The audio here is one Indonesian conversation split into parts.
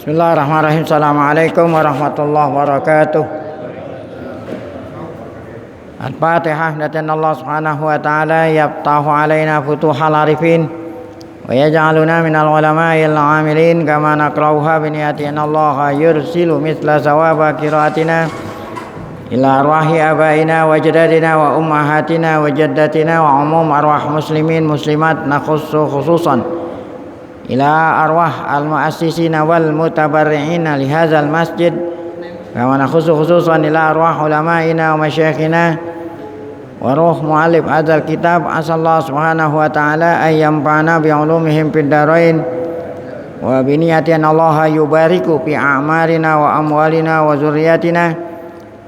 Bismillahirrahmanirrahim. Assalamualaikum warahmatullahi wabarakatuh. Al-Fatihah. Dan Allah subhanahu wa ta'ala yaftahu alaina futuhal arifin wa yaj'aluna minal ulama'il amilin kama naqra'uha biniyati an Allah yursilu mithla sawaba qiraatina ila arwahi abaina wa jadadina wa ummahatina wa jaddatina wa umum arwah muslimin muslimat nakhussu khususan ila arwah al-mu'assisina wal mutabarri'ina li hadzal masjid kama nakhussu khususan ila arwah ulama'ina wa masyayikhina wa ruh mu'allif hadzal kitab asallahu subhanahu wa ta'ala ay yanfa'ana bi ulumihim fid darain wa bi niyatin Allah yubariku fi a'marina wa amwalina wa zurriyyatina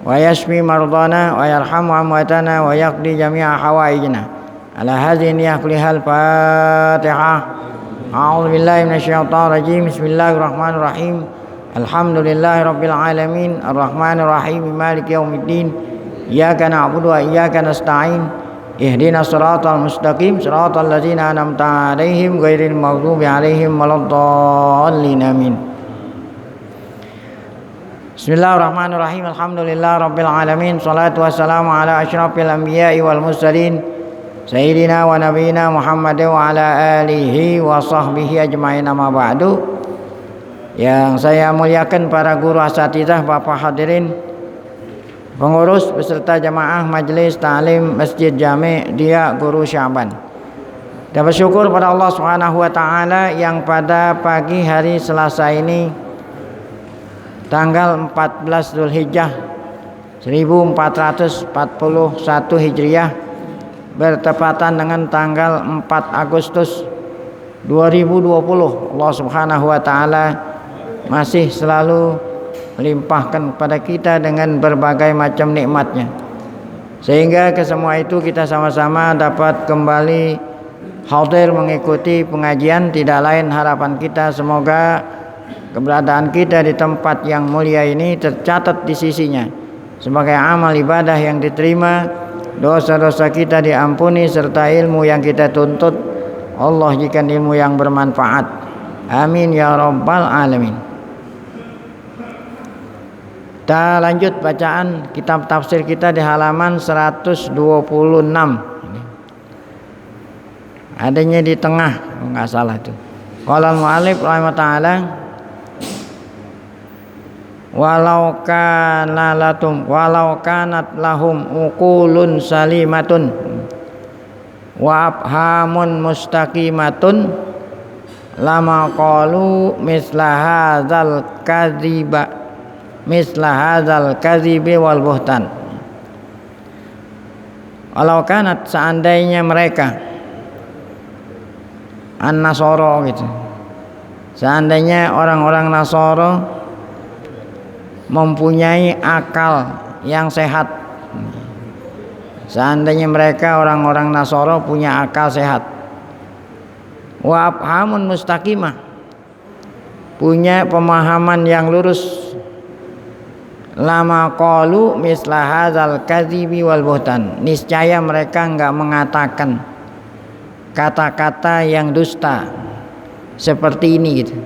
wa yashfi mardana wa yarhamu amwatana wa yaqdi jami'a hawaijina ala hadhihi niyyah kulihal Fatihah. A'udzu billahi minasyaitonir rajim. Bismillahirrahmanirrahim. Alhamdulillahirabbil alamin arrahmanir rahim maliki yaumiddin. Iyyaka na'budu wa iyyaka nasta'in. Ihdinas siratal mustaqim siratal ladzina an'amta 'alaihim ghairil maghdubi 'alaihim waladdallin. Amin. Bismillahirrahmanirrahim. Alhamdulillahirabbil alamin. Shalatu wassalamu ala asyrafil anbiya'i wal mursalin Sayyidina wa nabiyina Muhammad wa ala alihi wa sahbihi ajma'in, amma ba'du. Yang saya muliakan para guru asatidzah, Bapak hadirin, pengurus beserta jamaah majelis ta'lim Masjid Jami' Dia Guru Syaban. Dan bersyukur pada Allah Subhanahu wa taala yang pada pagi hari Selasa ini tanggal 14 Dzulhijjah 1441 Hijriah bertepatan dengan tanggal 4 Agustus 2020. Allah Subhanahu wa taala masih selalu melimpahkan kepada kita dengan berbagai macam nikmatnya, sehingga ke semua itu kita sama-sama dapat kembali hadir mengikuti pengajian. Tidak lain harapan kita semoga keberadaan kita di tempat yang mulia ini tercatat di sisinya sebagai amal ibadah yang diterima, dosa-dosa kita diampuni, serta ilmu yang kita tuntut Allah jadikan ilmu yang bermanfaat. Amin ya rabbal alamin. Kita lanjut bacaan kitab tafsir kita di halaman 126. Adanya di tengah, enggak salah itu. Qala al-mu'allif rahimahullah ta'ala walau kanat lahum uqulun salimatun wa afhamun mustaqimatun lama qalu misla hadzal kadhibi wal buhtan. Walau kanat, seandainya mereka an-nasara gitu, seandainya orang-orang Nasara mempunyai akal yang sehat, seandainya mereka orang-orang Nasara punya akal sehat, wa afhamun mustaqimah, punya pemahaman yang lurus, lama qalu misla hadzal kadhibi wal buhtan, niscaya mereka enggak mengatakan kata-kata yang dusta seperti ini gitu.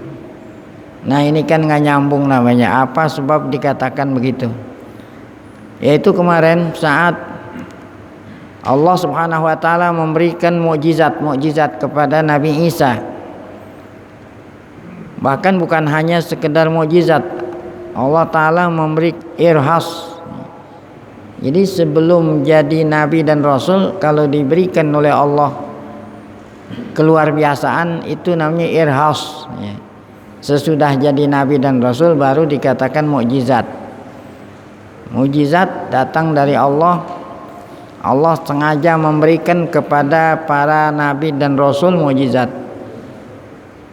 Nah ini kan nggak nyambung namanya. Apa sebab dikatakan begitu? Yaitu kemarin saat Allah Subhanahu wa taala memberikan mukjizat kepada Nabi Isa. Bahkan bukan hanya sekedar mukjizat, Allah taala memberi irhas. Jadi sebelum jadi nabi dan rasul, kalau diberikan oleh Allah keluar biasaan, itu namanya irhas ya. Sesudah jadi nabi dan rasul baru dikatakan mukjizat. Mukjizat datang dari Allah. Allah sengaja memberikan kepada para nabi dan rasul mukjizat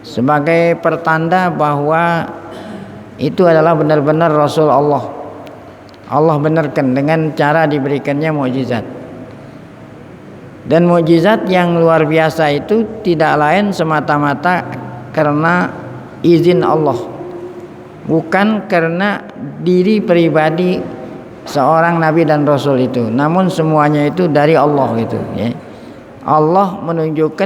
sebagai pertanda bahwa itu adalah benar-benar rasul Allah. Allah benarkan dengan cara diberikannya mukjizat. Dan mukjizat yang luar biasa itu tidak lain semata-mata karena izin Allah, bukan karena diri pribadi seorang nabi dan rasul itu, namun semuanya itu dari Allah gitu ya. Allah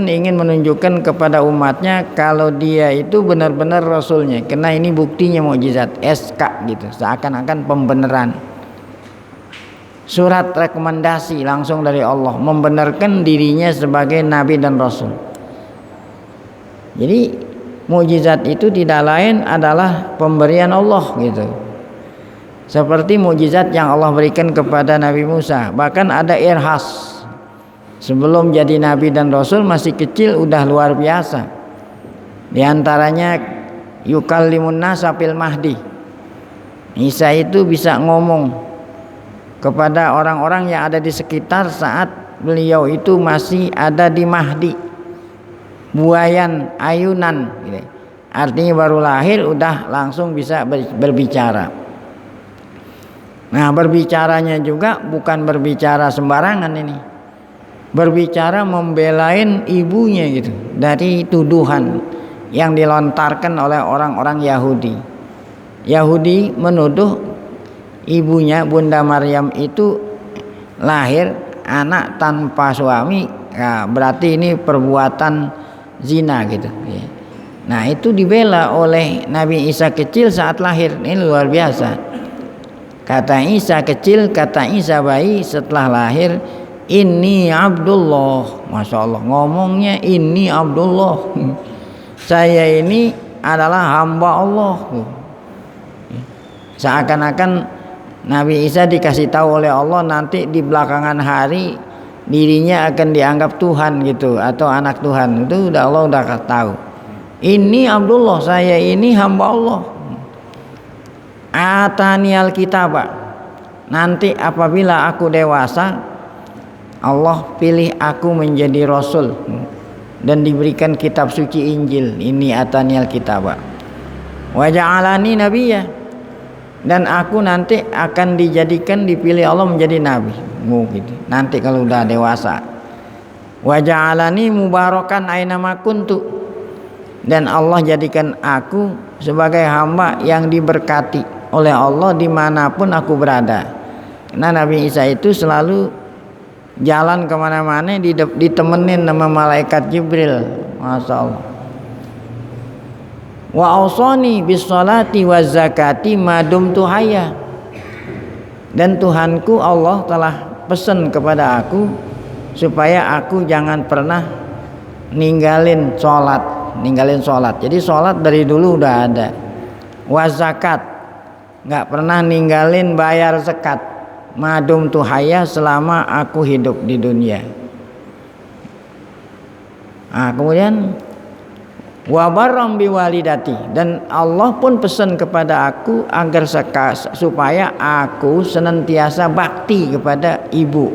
ingin menunjukkan kepada umatnya kalau dia itu benar-benar rasulnya, karena ini buktinya mukjizat, SK gitu, seakan-akan pembenaran. Surat rekomendasi langsung dari Allah membenarkan dirinya sebagai nabi dan rasul. Jadi mukjizat itu tidak lain adalah pemberian Allah gitu. Seperti mukjizat yang Allah berikan kepada Nabi Musa, bahkan ada irhas. Sebelum jadi nabi dan rasul masih kecil udah luar biasa. Di antaranya yukallimun nasa fil mahdi. Isa itu bisa ngomong kepada orang-orang yang ada di sekitar saat beliau itu masih ada di mahdi. Buayan ayunan gitu. Artinya baru lahir udah langsung bisa berbicara. Nah, berbicaranya juga bukan berbicara sembarangan ini. Berbicara membelain ibunya gitu dari tuduhan yang dilontarkan oleh orang-orang Yahudi. Yahudi menuduh ibunya Bunda Maryam itu lahir anak tanpa suami, ya, berarti ini perbuatan zina gitu. Nah, itu dibela oleh Nabi Isa kecil saat lahir. Ini luar biasa. Kata Isa kecil, kata Isa bayi setelah lahir, ini Abdullah. Masya Allah, ngomongnya ini Abdullah. Saya ini adalah hamba Allah. Seakan-akan Nabi Isa dikasih tahu oleh Allah nanti di belakangan hari dirinya akan dianggap Tuhan gitu, atau anak Tuhan. Itu udah Allah udah tahu. Ini Abdullah, saya ini hamba Allah. Atanial kitaba. Nanti apabila aku dewasa, Allah pilih aku menjadi rasul dan diberikan kitab suci Injil. Ini atanial kitaba. Wa ja'alani nabiyya. Dan aku nanti akan dipilih Allah menjadi nabi. Gitu. Nanti kalau udah dewasa. Wa ja'alani mubarakan aina ma kuntu. Dan Allah jadikan aku sebagai hamba yang diberkati oleh Allah dimanapun aku berada. Karena Nabi Isa itu selalu jalan kemana-mana ditemenin sama malaikat Jibril. Masya Allah. Wa awsani bis salati waz zakati madumtu hayya. Dan Tuhanku Allah telah pesan kepada aku supaya aku jangan pernah ninggalin sholat. Jadi sholat dari dulu udah ada. Waz zakat, nggak pernah ninggalin bayar zakat. Madum tuhaya, selama aku hidup di dunia. Nah, kemudian wabarram biwalidati, dan Allah pun pesan kepada aku agar supaya aku senantiasa bakti kepada ibu.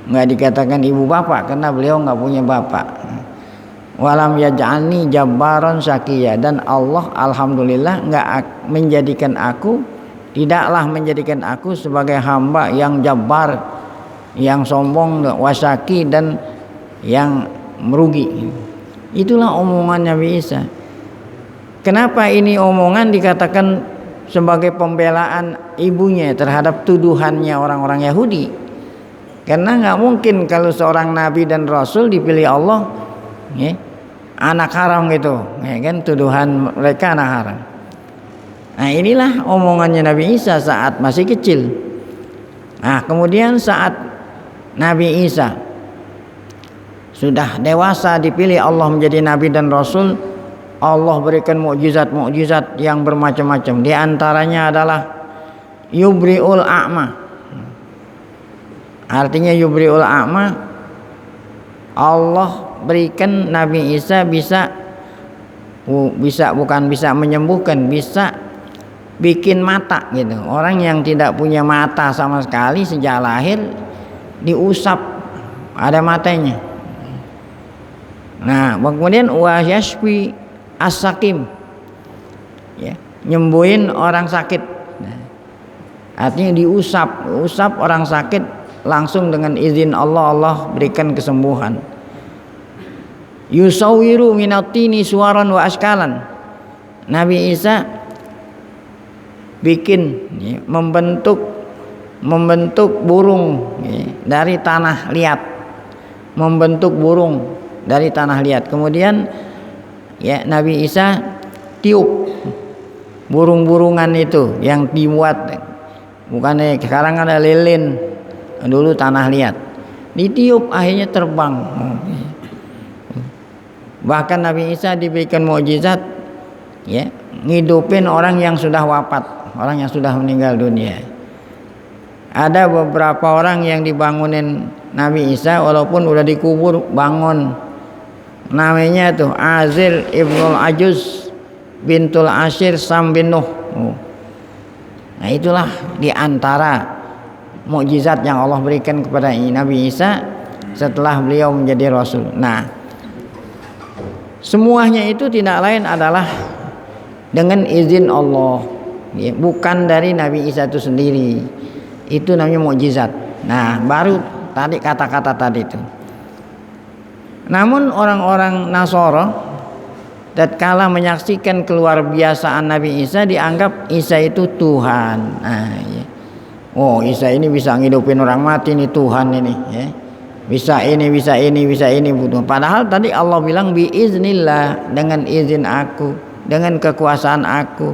Nggak dikatakan ibu bapak karena beliau nggak punya bapak. Walam yaj'alni jabbaran syaqiyya, dan Allah alhamdulillah tidaklah menjadikan aku sebagai hamba yang jabbar, yang sombong, wasaki, dan yang merugi. Itulah omongan Nabi Isa. Kenapa ini omongan dikatakan sebagai pembelaan ibunya terhadap tuduhannya orang-orang Yahudi? Karena nggak mungkin kalau seorang nabi dan rasul dipilih Allah, ya, anak haram gitu, ya kan, tuduhan mereka anak haram. Nah, inilah omongannya Nabi Isa saat masih kecil. Nah, kemudian saat Nabi Isa sudah dewasa dipilih Allah menjadi nabi dan rasul, Allah berikan mukjizat-mukjizat yang bermacam-macam. Di antaranya adalah yubri'ul a'ma. Artinya yubri'ul a'ma, Allah berikan Nabi Isa bisa menyembuhkan, bisa bikin mata gitu. Orang yang tidak punya mata sama sekali sejak lahir diusap ada matanya. Nah, kemudian wa yashfi as-sakim, ya, nyembuhin orang sakit. Nah, artinya diusap orang sakit langsung dengan izin Allah berikan kesembuhan. Yusawiru minatini suwaran wa askalan. Nabi Isa bikin, ya, membentuk burung, ya, dari tanah liat. membentuk burung dari tanah liat. Kemudian ya Nabi Isa tiup burung-burungan itu yang dibuat, bukannya sekarang ada lilin, dulu tanah liat, ditiup akhirnya terbang. Bahkan Nabi Isa diberikan mukjizat ya, ngidupin orang yang sudah wafat, orang yang sudah meninggal dunia. Ada beberapa orang yang dibangunin Nabi Isa walaupun udah dikubur, bangun. Namanya tuh Azir Ibnul Ajuz bintul Ashir Sam bin Nuh. Nah itulah diantara mukjizat yang Allah berikan kepada Nabi Isa setelah beliau menjadi Rasul. Nah semuanya itu tidak lain adalah dengan izin Allah ya, bukan dari Nabi Isa itu sendiri. Itu namanya mukjizat. Nah baru tadi kata-kata tadi itu. Namun orang-orang Nasara tatkala menyaksikan keluar biasaan Nabi Isa, dianggap Isa itu Tuhan. Nah, ya. Oh Isa ini bisa ngidupin orang mati, ini Tuhan ini ya. Bisa ini, bisa ini, bisa ini. Padahal tadi Allah bilang biiznillah, dengan izin aku, dengan kekuasaan aku.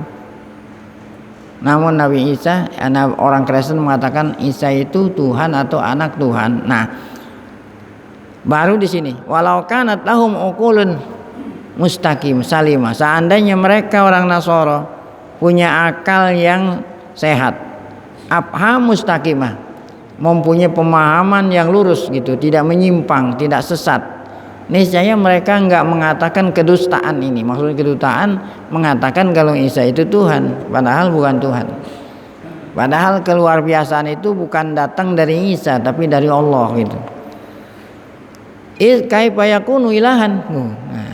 Namun Nabi Isa, orang Kristen mengatakan Isa itu Tuhan atau anak Tuhan. Nah, baru di sini walau kanat lahum uqulun mustaqim salimah, seandainya mereka orang Nasara punya akal yang sehat, afham mustaqimah, mempunyai pemahaman yang lurus gitu, tidak menyimpang, tidak sesat, niscaya mereka enggak mengatakan kedustaan ini. Maksudnya kedustaan mengatakan kalau Isa itu Tuhan, padahal bukan Tuhan. Padahal keluar biasaan itu bukan datang dari Isa tapi dari Allah gitu. Kaifa yakunu ilahan.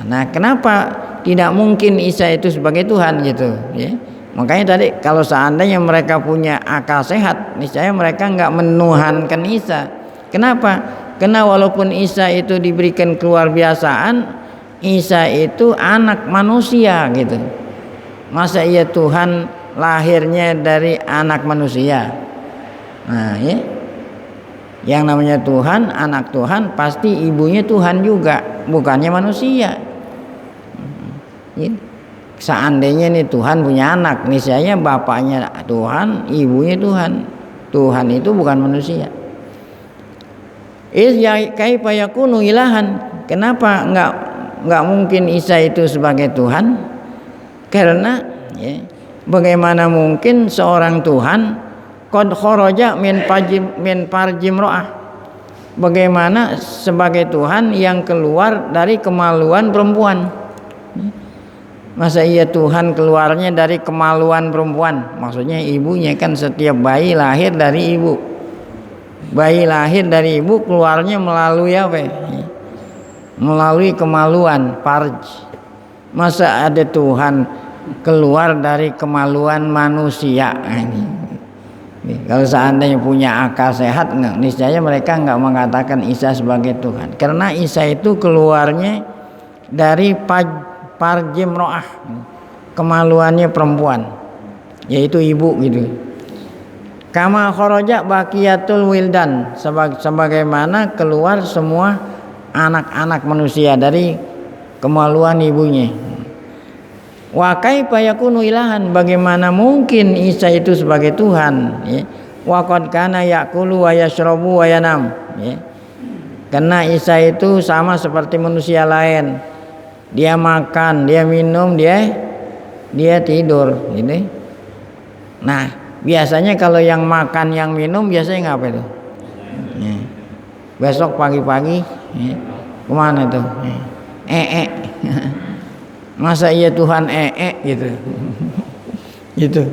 Nah, kenapa tidak mungkin Isa itu sebagai Tuhan gitu ya. Makanya tadi kalau seandainya mereka punya akal sehat, niscaya mereka enggak menuhankan Isa. Kenapa? Karena walaupun Isa itu diberikan keluar biasaan, Isa itu anak manusia gitu. Masa iya Tuhan lahirnya dari anak manusia? Nah ya, yang namanya Tuhan, anak Tuhan pasti ibunya Tuhan juga, bukannya manusia ya. Seandainya nih Tuhan punya anak, niscaya bapaknya Tuhan, ibunya Tuhan. Tuhan itu bukan manusia. Kaifa yakunu ilahan. Kenapa enggak mungkin Isa itu sebagai Tuhan? Karena ya, bagaimana mungkin seorang Tuhan qad kharaja min farjim ra'ah. Bagaimana sebagai Tuhan yang keluar dari kemaluan perempuan? Masa iya Tuhan keluarnya dari kemaluan perempuan? Maksudnya ibunya, kan setiap bayi lahir dari ibu. Bayi lahir dari ibu keluarnya melalui apa? Melalui kemaluan, farj. Masa ada Tuhan keluar dari kemaluan manusia? Kalau seandainya punya akal sehat, niscaya mereka enggak mengatakan Isa sebagai Tuhan. Karena Isa itu keluarnya dari farjim ro'ah, kemaluannya perempuan, yaitu ibu gitu. Kama kharaja baqiyatul wildan, sebagaimana keluar semua anak-anak manusia dari kemaluan ibunya. Wa kaifa yakunu ilahan, bagaimana mungkin Isa itu sebagai Tuhan ya. Wa qad kana yaqulu wa yashrabu wa yanam ya. Karena Isa itu sama seperti manusia lain. Dia makan, dia minum, dia tidur gitu. Nah, biasanya kalau yang makan, yang minum biasanya ngapa itu? Ya. Besok pagi-pagi ya. Kemana tuh? Masa iya Tuhan gitu. Gitu.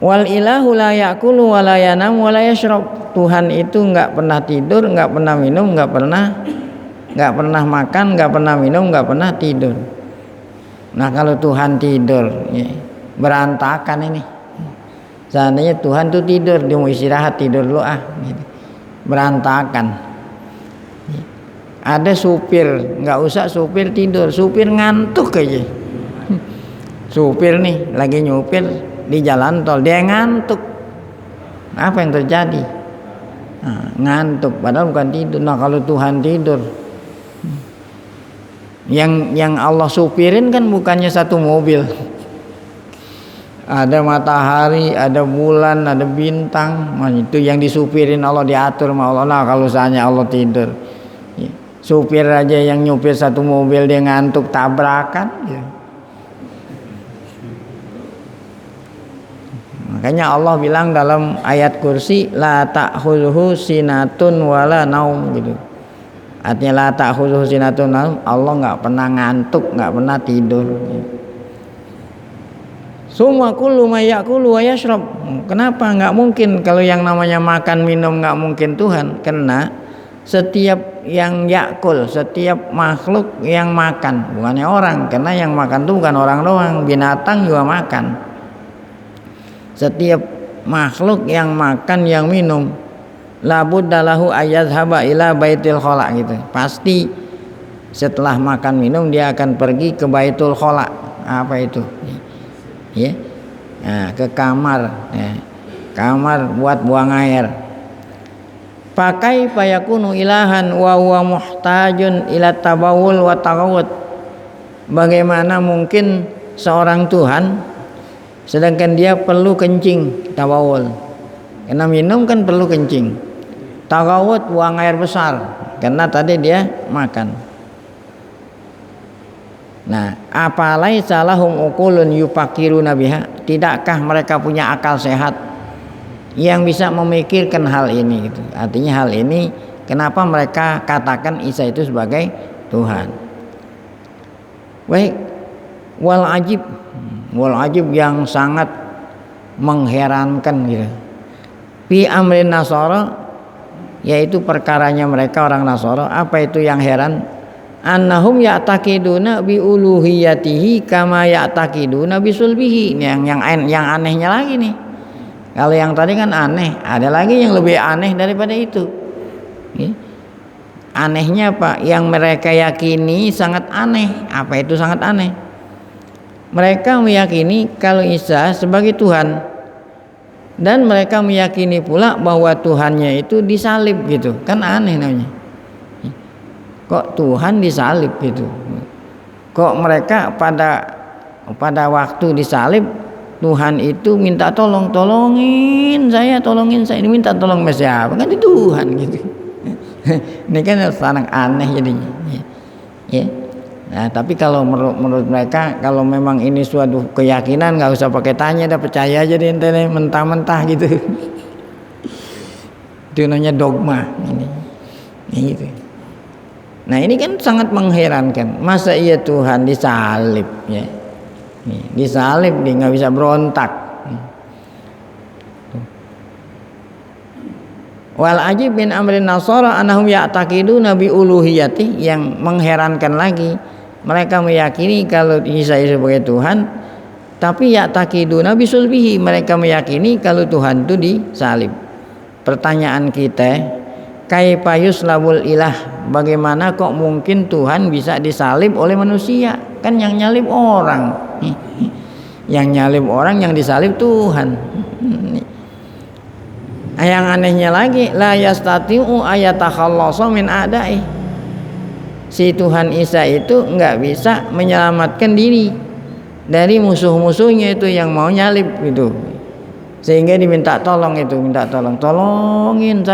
Wal ilahu la ya'kulu wa la yanam wa la yashrab. Tuhan itu enggak pernah tidur, enggak pernah minum, enggak pernah makan, enggak pernah minum, enggak pernah tidur. Nah, kalau Tuhan tidur ya, berantakan ini. Seandainya Tuhan tuh tidur, dia mau istirahat, tidur dulu gitu. Berantakan. Ada supir, nggak usah supir tidur, supir ngantuk aja. Supir nih lagi nyupir di jalan tol, dia ngantuk. Apa yang terjadi? ngantuk padahal bukan tidur. Nah kalau Tuhan tidur, yang Allah supirin kan bukannya satu mobil, ada matahari, ada bulan, ada bintang. Nah, itu yang disupirin Allah, diatur sama Allah. Nah kalau misalnya Allah tidur, supir aja yang nyupir satu mobil dia ngantuk tabrakan ya. Makanya Allah bilang dalam ayat kursi la ta'khudhuhu sinatun wala naum gitu. Artinya la ta'khudhuhu sinatun naum, Allah enggak pernah ngantuk, enggak pernah tidur. Summa kullu ma ya'kulu wa yashrab. Kenapa enggak mungkin kalau yang namanya makan minum enggak mungkin Tuhan? Karena setiap yang yakul, setiap makhluk yang makan, bukannya orang, karena yang makan itu bukan orang doang, binatang juga makan. Setiap makhluk yang makan, yang minum, labudda lahu ayyadhhaba ila baitil khala gitu. Pasti setelah makan minum dia akan pergi ke baitul khala. Apa itu? Ya. Nah, ke kamar, ya. Kamar buat buang air. Pakai payakunu ilahan wa huwa muhtajun ila tabawul wa taqawud. Bagaimana mungkin seorang Tuhan sedangkan dia perlu kencing, tabawul. Karena minum kan perlu kencing. Taqawud buang air besar karena tadi dia makan. Nah, apalaisa lahum uqulun yufakiruna biha? Tidakkah mereka punya akal sehat yang bisa memikirkan hal ini gitu. Artinya hal ini kenapa mereka katakan Isa itu sebagai Tuhan. Baik, wal ajib yang sangat mengherankan gitu. Fi amrin Nasara, yaitu perkaranya mereka orang Nasara. Apa itu yang heran? Annahum ya'taqiduna bi uluhiyatihi kama ya'taqiduna bi sulbihi. Yang anehnya lagi nih. Kalau yang tadi kan aneh, ada lagi yang lebih aneh daripada itu. Ya. Anehnya apa? Yang mereka yakini sangat aneh. Apa itu sangat aneh? Mereka meyakini kalau Isa sebagai Tuhan, dan mereka meyakini pula bahwa Tuhannya itu disalib gitu. Kan aneh namanya. Kok Tuhan disalib gitu? Kok mereka pada waktu disalib Tuhan itu minta tolongin saya, ini minta tolong sama siapa? Kan itu Tuhan gitu. Ini kan sangat aneh jadinya. Ya. Nah, tapi kalau menurut mereka, kalau memang ini suatu keyakinan, nggak usah pakai tanya, dah percaya aja deh, mentah-mentah gitu. Itu namanya dogma ini. Gitu. Nah ini kan sangat mengherankan. Masa iya Tuhan disalib ya? Disalib dia nggak bisa berontak. Wal ajib bin amrin nasara anahum ya'taqiduna bi uluhiyati. Yang mengherankan lagi, mereka meyakini kalau Isa sebagai Tuhan, tapi ya'taqiduna bi sulbihi, mereka meyakini kalau Tuhan itu disalib. Pertanyaan kita, kaifa yuslabul ilah, bagaimana kok mungkin Tuhan bisa disalib oleh manusia? Kan yang nyalib orang. Yang nyalib orang, yang disalib Tuhan. Yang anehnya lagi, la yastati'u ayatakhallasa min a'da'i. Si Tuhan Isa itu enggak bisa menyelamatkan diri dari musuh-musuhnya itu yang mau nyalib gitu. Sehingga diminta tolong itu, tolongin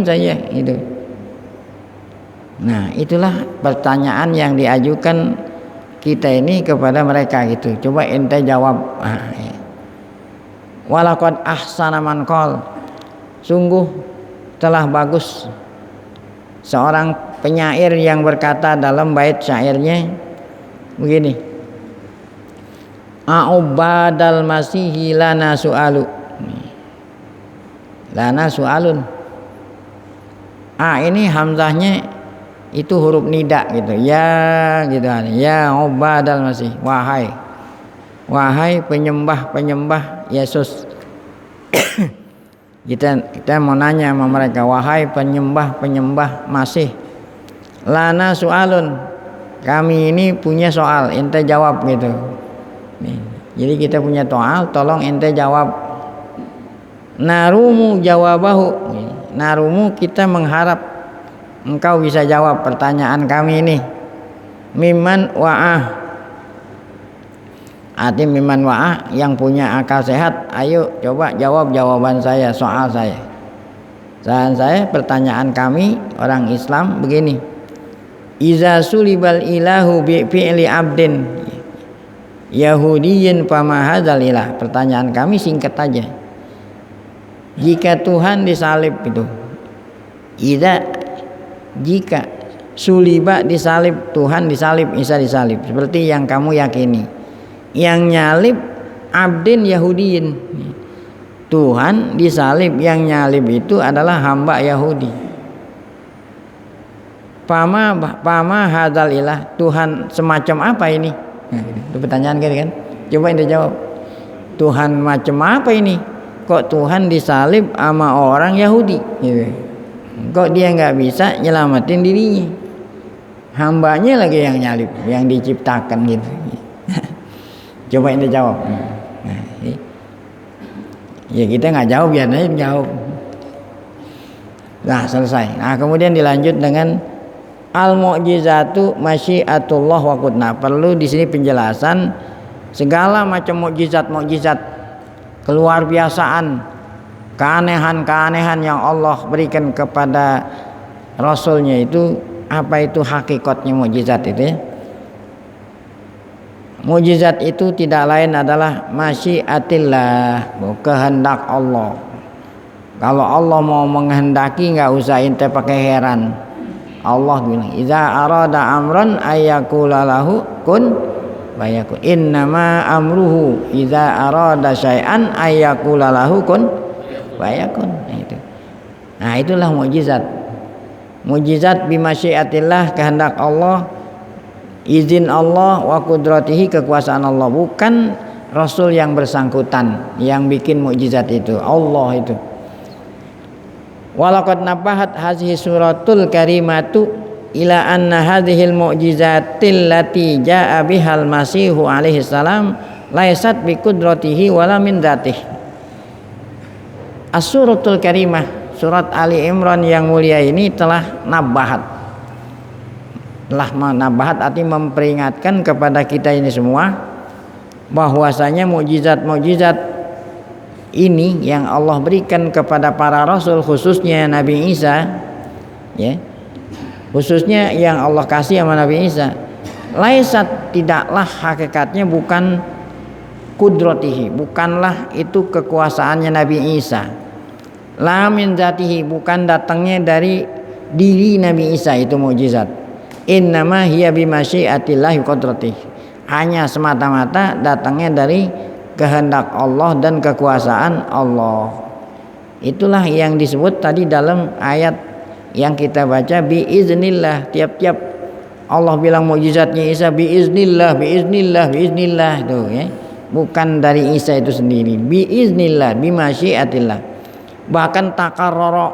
saya itu. Nah, itulah pertanyaan yang diajukan kita ini kepada mereka gitu. Coba ente jawab. Ya. Walaqad ahsana man qol. Sungguh telah bagus seorang penyair yang berkata dalam bait syairnya begini. A'ubadal masihi lana su'alu. Lana su'alun. Ini hamzahnya itu huruf nida gitu. Ya gitu. Ya ubadal masih. Wahai penyembah Yesus. kita mau nanya sama mereka, wahai penyembah Masih. Lana su'alun. Kami ini punya soal, ente jawab gitu. Nih, jadi kita punya soal, tolong ente jawab. Narumu jawabahu. narumu, kita mengharap engkau bisa jawab pertanyaan kami ini. Mimman wa'ah, arti mimman wa'ah, yang punya akal sehat, ayo coba jawab jawaban saya, soal saya. Pertanyaan kami orang Islam begini. Iza sulibal ilahu bi fi'li abdin Yahudiyin fama hadzal ilah. Pertanyaan kami singkat aja. Jika Tuhan disalib itu, jika suliba disalib, Tuhan disalib, Isa disalib, seperti yang kamu yakini, yang nyalib abdin Yahudiyin, Tuhan disalib, yang nyalib itu adalah hamba Yahudi. Pama hadzal ilah, Tuhan semacam apa ini? Nah, itu pertanyaan kan? Coba Anda jawab. Tuhan macam apa ini? Kok Tuhan disalib sama orang Yahudi? Gitu. Kok dia nggak bisa nyelamatin dirinya? Hambanya lagi yang nyalib, yang diciptakan gitu. Coba Anda jawab. Nah, ya kita nggak jawab, biar aja jawab. Nah, selesai. Nah, kemudian dilanjut dengan al-mu'jizatu masyiatullah wa qudna. Perlu di sini penjelasan segala macam mukjizat keluar biasaan, keanehan-keanehan yang Allah berikan kepada Rasulnya itu, apa itu hakikatnya mukjizat itu ya? Mukjizat itu tidak lain adalah masyiatillah, kehendak Allah. Kalau Allah mau menghendaki, nggak usah ente pakai heran. Allah bilang, "Iza arada amran ayyakula lahu kun fayakun." Innama amruhu iza arada syai'an ayyakula lahu kun fayakun. Nah, itulah mukjizat. Mukjizat bimasyiatillah, kehendak Allah, izin Allah, wa qudratihi, kekuasaan Allah. Bukan Rasul yang bersangkutan yang bikin mukjizat itu, Allah itu. Walaqad nabahat hadhihi suratul karimatu ila anna hadhil mu'jizatil lati jaa bihal masihu alaihi salam laisat bi qudratihi wala min dzatihi. As-suratul karimah, surat Ali Imran yang mulia ini telah nabahat. Telah menabahat arti memperingatkan kepada kita ini semua bahwasanya mukjizat-mukjizat ini yang Allah berikan kepada para rasul, khususnya Nabi Isa, ya, khususnya yang Allah kasih sama Nabi Isa, laisat, tidaklah hakikatnya bukan kudratihi, bukanlah itu kekuasaannya Nabi Isa, la min zatihi, bukan datangnya dari diri Nabi Isa itu mukjizat, innama hiya bimasyiatillahi qudratihi, hanya semata-mata datangnya dari kehendak Allah dan kekuasaan Allah. Itulah yang disebut tadi dalam ayat yang kita baca, biiznillah. Tiap-tiap Allah bilang mukjizatnya Isa biiznillah, biiznillah, biiznillah tuh ya. Bukan dari Isa itu sendiri, biiznillah, bimasyiatillah. Bahkan takarrara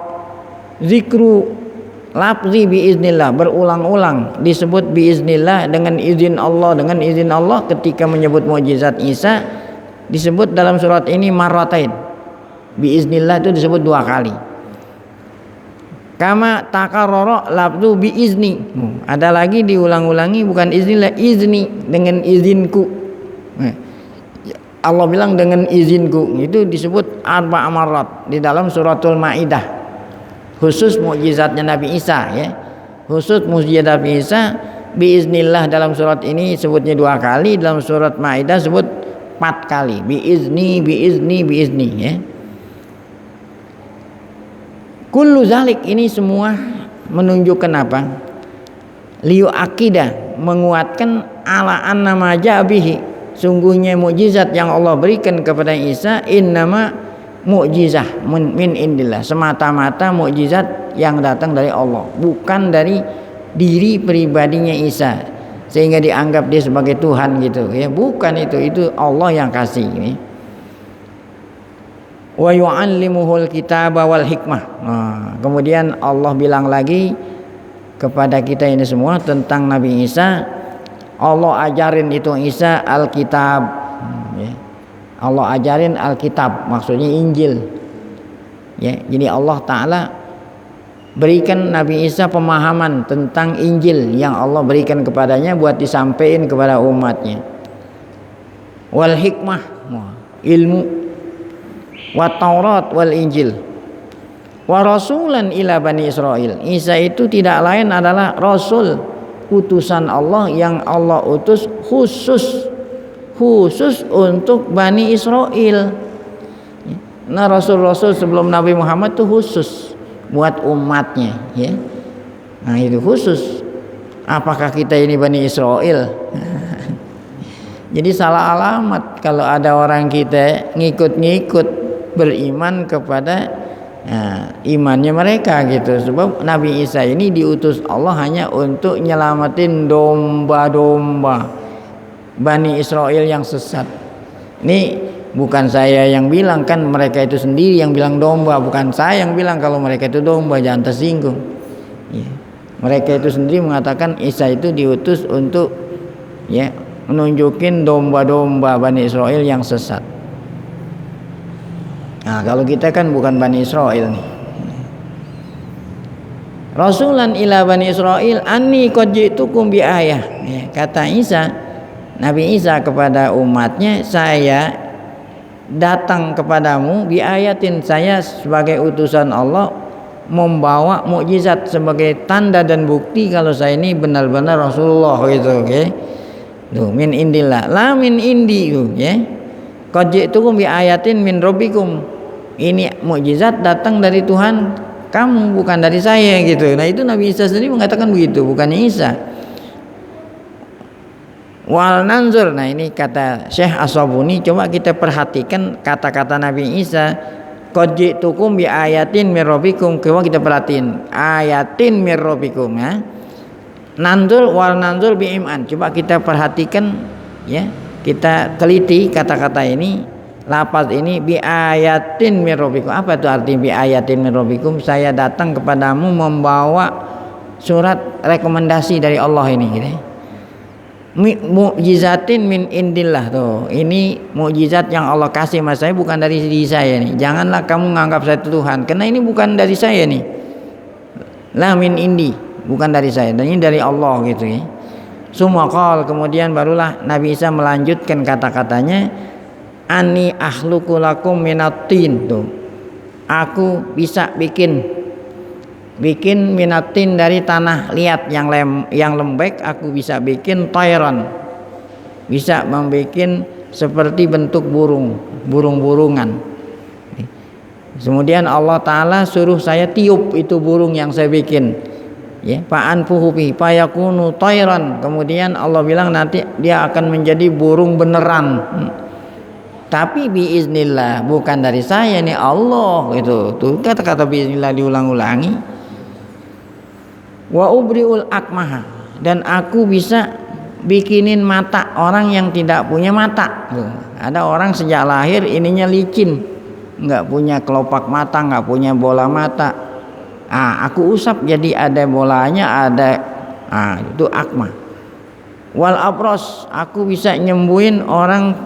zikru lafzi biiznillah, berulang-ulang disebut biiznillah, dengan izin Allah, dengan izin Allah. Ketika menyebut mukjizat Isa disebut dalam surat ini marratain, biiznillah itu disebut 2 kali. Kama takarrara lafzu biizni, ada lagi diulang-ulangi, bukan iznillah, izni, dengan izinku. Allah bilang dengan izinku, itu disebut 4 marrat di dalam suratul Maidah. Khusus mukjizatnya Nabi Isa ya. Khusus mukjizat Nabi Isa biiznillah dalam surat ini sebutnya 2 kali, dalam surat Maidah sebut 4 kali, biizni, biizni, biizni ya. Kullu zalik, ini semua menunjukkan apa? Liu akidah, menguatkan ala anna ma jabihi, sungguhnya mukjizat yang Allah berikan kepada Isa innama mukjizah min indillah, semata-mata mukjizat yang datang dari Allah, bukan dari diri pribadinya Isa sehingga dianggap dia sebagai Tuhan gitu ya. Bukan itu Allah yang kasih ini. Wa yu'allimuhul kitaba wal hikmah. Nah, kemudian Allah bilang lagi kepada kita ini semua tentang Nabi Isa, Allah ajarin itu Isa Alkitab ya. Allah ajarin Alkitab, maksudnya Injil ya. Jadi Allah Ta'ala berikan Nabi Isa pemahaman tentang Injil yang Allah berikan kepadanya buat disampaikan kepada umatnya. Wal hikmah, ilmu, wa Taurat wal Injil, wa rasulan ila Bani Israel. Isa itu tidak lain adalah rasul, utusan Allah yang Allah utus khusus untuk Bani Israel. Nah, rasul-rasul sebelum Nabi Muhammad itu khusus buat umatnya, ya. Nah, itu khusus. Apakah kita ini Bani Israel? Jadi salah alamat kalau ada orang kita ngikut-ngikut beriman kepada imannya mereka gitu. Sebab Nabi Isa ini diutus Allah hanya untuk nyelamatin domba-domba Bani Israel yang sesat. Ini bukan saya yang bilang, kan mereka itu sendiri yang bilang domba, bukan saya yang bilang kalau mereka itu domba, jangan tersinggung. Ya. Mereka itu sendiri mengatakan Isa itu diutus untuk ya menunjukin domba-domba Bani Israel yang sesat. Nah, kalau kita kan bukan Bani Israel nih. Rasulan ila Bani Israel anni qad ji'tukum bi ayah. Ya, kata Isa, Nabi Isa kepada umatnya, saya datang kepadamu bi ayatin, saya sebagai utusan Allah membawa mukjizat sebagai tanda dan bukti kalau saya ini benar-benar Rasulullah gitu, oke. Tuh, min indillah, la min indi, ya. Qad ji'tukum bi ayatin min rabbikum. Ini mukjizat datang dari Tuhan kamu, bukan dari saya gitu. Nah, itu Nabi Isa sendiri mengatakan begitu, bukannya Isa. Wal nanzur, nah ini kata Syekh As-Sabuni, coba kita perhatikan kata-kata Nabi Isa, qad ji'tukum bi ayatin mir rabbikum. Coba kita perhatiin ayatin mir rabbikum, ya. Nanzur wal nanzur bi iman. Coba kita perhatikan, ya. Kita teliti kata-kata ini, lafaz ini, bi ayatin mir rabbikum. Apa itu arti bi ayatin mir rabbikum? Saya datang kepadamu membawa surat rekomendasi dari Allah ini, gitu. Mukjizatin min indillah, tuh. Ini mukjizat yang Allah kasih mas saya, bukan dari diri saya nih. Janganlah kamu menganggap saya Tuhan, karena ini bukan dari saya nih. La min indi, bukan dari saya, dan ini dari Allah gitu ya. Sumakal, kemudian barulah Nabi Isa melanjutkan kata-katanya, ani akhluqu lakum minatin, tuh. Aku bisa bikin minatin dari tanah liat yang lembek, aku bisa bikin tayran, bisa membikin seperti bentuk burung-burungan. Kemudian Allah Ta'ala suruh saya tiup itu burung yang saya bikin, ya, fa'an fuhubi fayakunu tayran. Kemudian Allah bilang nanti dia akan menjadi burung beneran, tapi biiznillah, bukan dari saya nih, Allah gitu. Tuh kata-kata biiznillah diulang-ulangi. Wa ubriul akmaha, dan aku bisa bikinin mata orang yang tidak punya mata. Ada orang sejak lahir ininya licin, nggak punya kelopak mata, nggak punya bola mata. Aku usap jadi ada bolanya, ada. Itu akmah. Wal abros, aku bisa nyembuhin orang